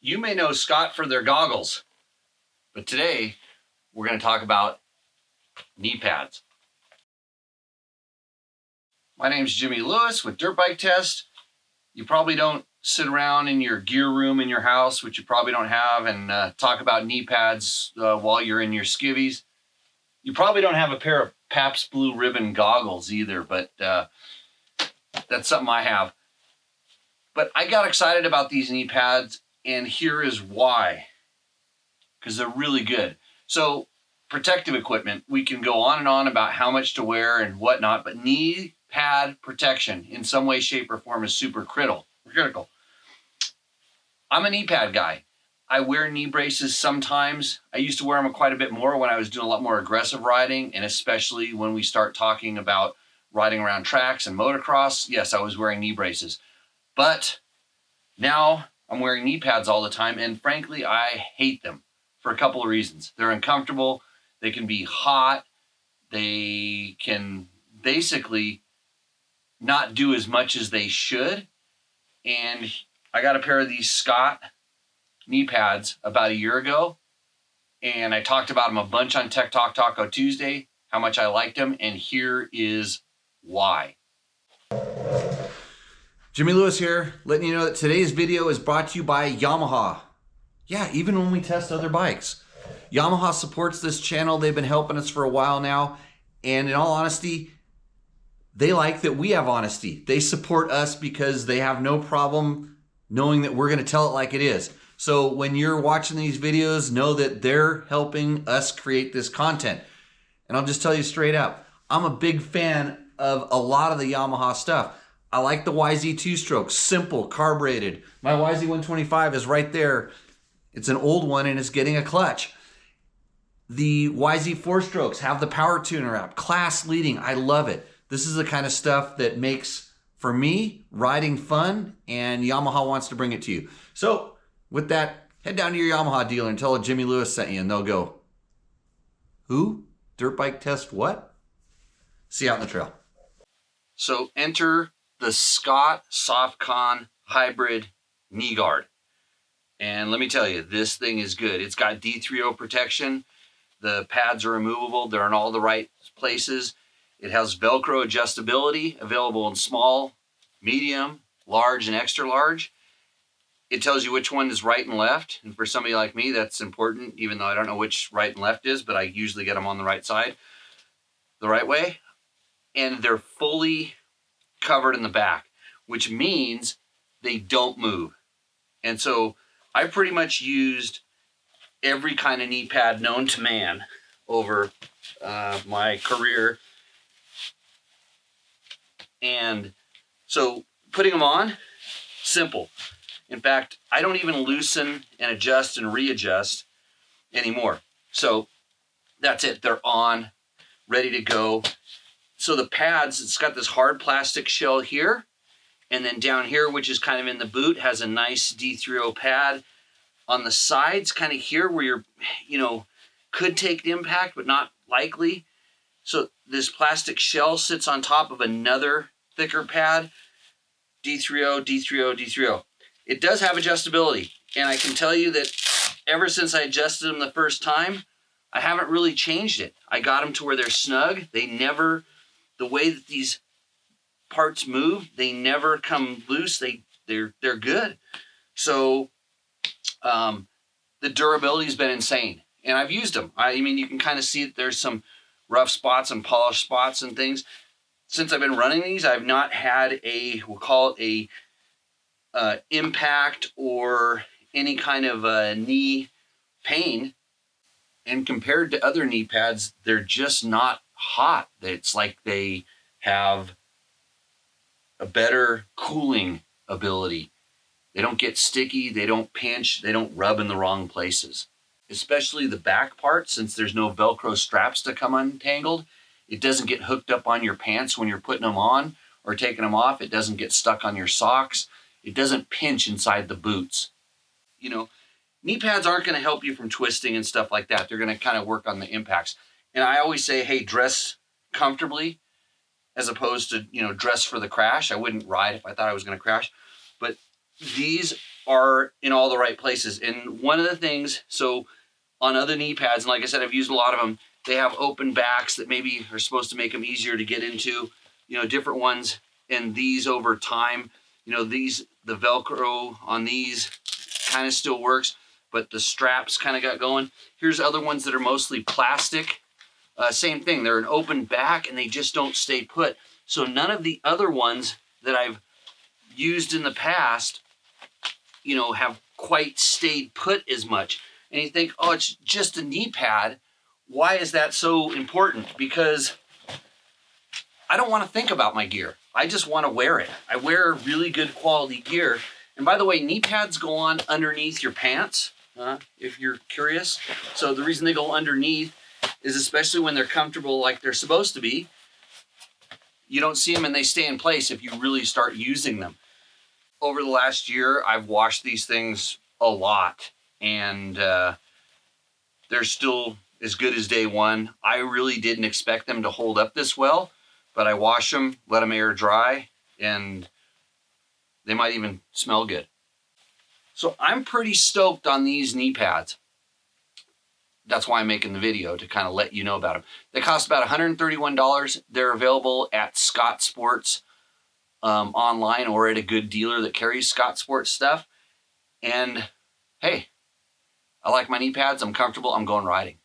You may know Scott for their goggles, but today we're going to talk about knee pads. My name's Jimmy Lewis with Dirt Bike Test. You probably don't sit around in your gear room in your house, which you probably don't have, and talk about knee pads while you're in your skivvies. You probably don't have a pair of Pabst Blue Ribbon goggles either, but that's something I have. But I got excited about these knee pads, and here is why. Because they're really good. So protective equipment, we can go on and on about how much to wear and whatnot, but knee pad protection in some way, shape, or form is super critical. I'm a knee pad guy. I wear knee braces sometimes. I used to wear them quite a bit more when I was doing a lot more aggressive riding, and especially when we start talking about riding around tracks and motocross. Yes, I was wearing knee braces. But now I'm wearing knee pads all the time, and frankly, I hate them for a couple of reasons. They're uncomfortable, they can be hot, they can basically not do as much as they should. And I got a pair of these Scott knee pads about a year ago, and I talked about them a bunch on Tech Talk Taco Tuesday, how much I liked them, and here is why. Jimmy Lewis here, letting you know that today's video is brought to you by Yamaha. Yeah, even when we test other bikes. Yamaha supports this channel. They've been helping us for a while now, and in all honesty, they like that we have honesty. They support us because they have no problem knowing that we're going to tell it like it is. So when you're watching these videos, know that they're helping us create this content. And I'll just tell you straight up, I'm a big fan of a lot of the Yamaha stuff. I like the YZ 2-stroke, simple, carbureted. My YZ 125 is right there. It's an old one and it's getting a clutch. The YZ 4-strokes have the power tuner app, class leading. I love it. This is the kind of stuff that makes, for me, riding fun, and Yamaha wants to bring it to you. So with that, head down to your Yamaha dealer and tell them Jimmy Lewis sent you, and they'll go, who? Dirt bike test what? See you out in the trail. So enter the Scott Softcon Hybrid Knee Guard. And let me tell you, this thing is good. It's got D3O protection. The pads are removable. They're in all the right places. It has Velcro adjustability, available in small, medium, large, and extra large. It tells you which one is right and left. And for somebody like me, that's important, even though I don't know which right and left is, but I usually get them on the right side, the right way. And they're fully covered in the back, which means they don't move. And so I pretty much used every kind of knee pad known to man over my career. And so putting them on, simple. In fact, I don't even loosen and adjust and readjust anymore. So that's it. They're on, ready to go. So the pads, it's got this hard plastic shell here. And then down here, which is kind of in the boot, has a nice D3O pad. On the sides, kind of here where you're, could take the impact, but not likely. So this plastic shell sits on top of another thicker pad. D3O, D3O, D3O. It does have adjustability. And I can tell you that ever since I adjusted them the first time, I haven't really changed it. I got them to where they're snug. The way that these parts move, they never come loose. They're good. So the durability has been insane, and I've used them. I mean, you can kind of see that there's some rough spots and polished spots and things. Since I've been running these, I've not had we'll call it a impact or any kind of knee pain. And compared to other knee pads, they're just not hot. It's like they have a better cooling ability. They don't get sticky, they don't pinch, they don't rub in the wrong places. Especially the back part, since there's no Velcro straps to come untangled, it doesn't get hooked up on your pants when you're putting them on or taking them off. It doesn't get stuck on your socks. It doesn't pinch inside the boots. Knee pads aren't going to help you from twisting and stuff like that. They're going to kind of work on the impacts. And I always say, hey, dress comfortably as opposed to, dress for the crash. I wouldn't ride if I thought I was going to crash. But these are in all the right places. And one of the things, so on other knee pads, and like I said, I've used a lot of them, they have open backs that maybe are supposed to make them easier to get into, you know, different ones. And these over time, you know, these, the Velcro on these kind of still works, but the straps kind of got going. Here's other ones that are mostly plastic. Same thing, they're an open back and they just don't stay put. So none of the other ones that I've used in the past, you know, have quite stayed put as much. And you think, oh, it's just a knee pad. Why is that so important? Because I don't want to think about my gear. I just want to wear it. I wear really good quality gear. And by the way, knee pads go on underneath your pants, if you're curious. So the reason they go underneath is especially when they're comfortable like they're supposed to be, you don't see them and they stay in place if you really start using them. Over the last year, I've washed these things a lot, and they're still as good as day one. I really didn't expect them to hold up this well, but I wash them, let them air dry, and they might even smell good. So I'm pretty stoked on these knee pads. That's why I'm making the video, to kind of let you know about them. They cost about $131. They're available at Scott Sports online, or at a good dealer that carries Scott Sports stuff. And hey, I like my knee pads. I'm comfortable. I'm going riding.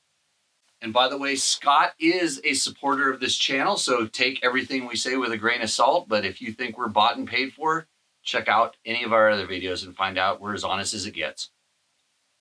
And by the way, Scott is a supporter of this channel, so take everything we say with a grain of salt. But if you think we're bought and paid for, check out any of our other videos and find out we're as honest as it gets.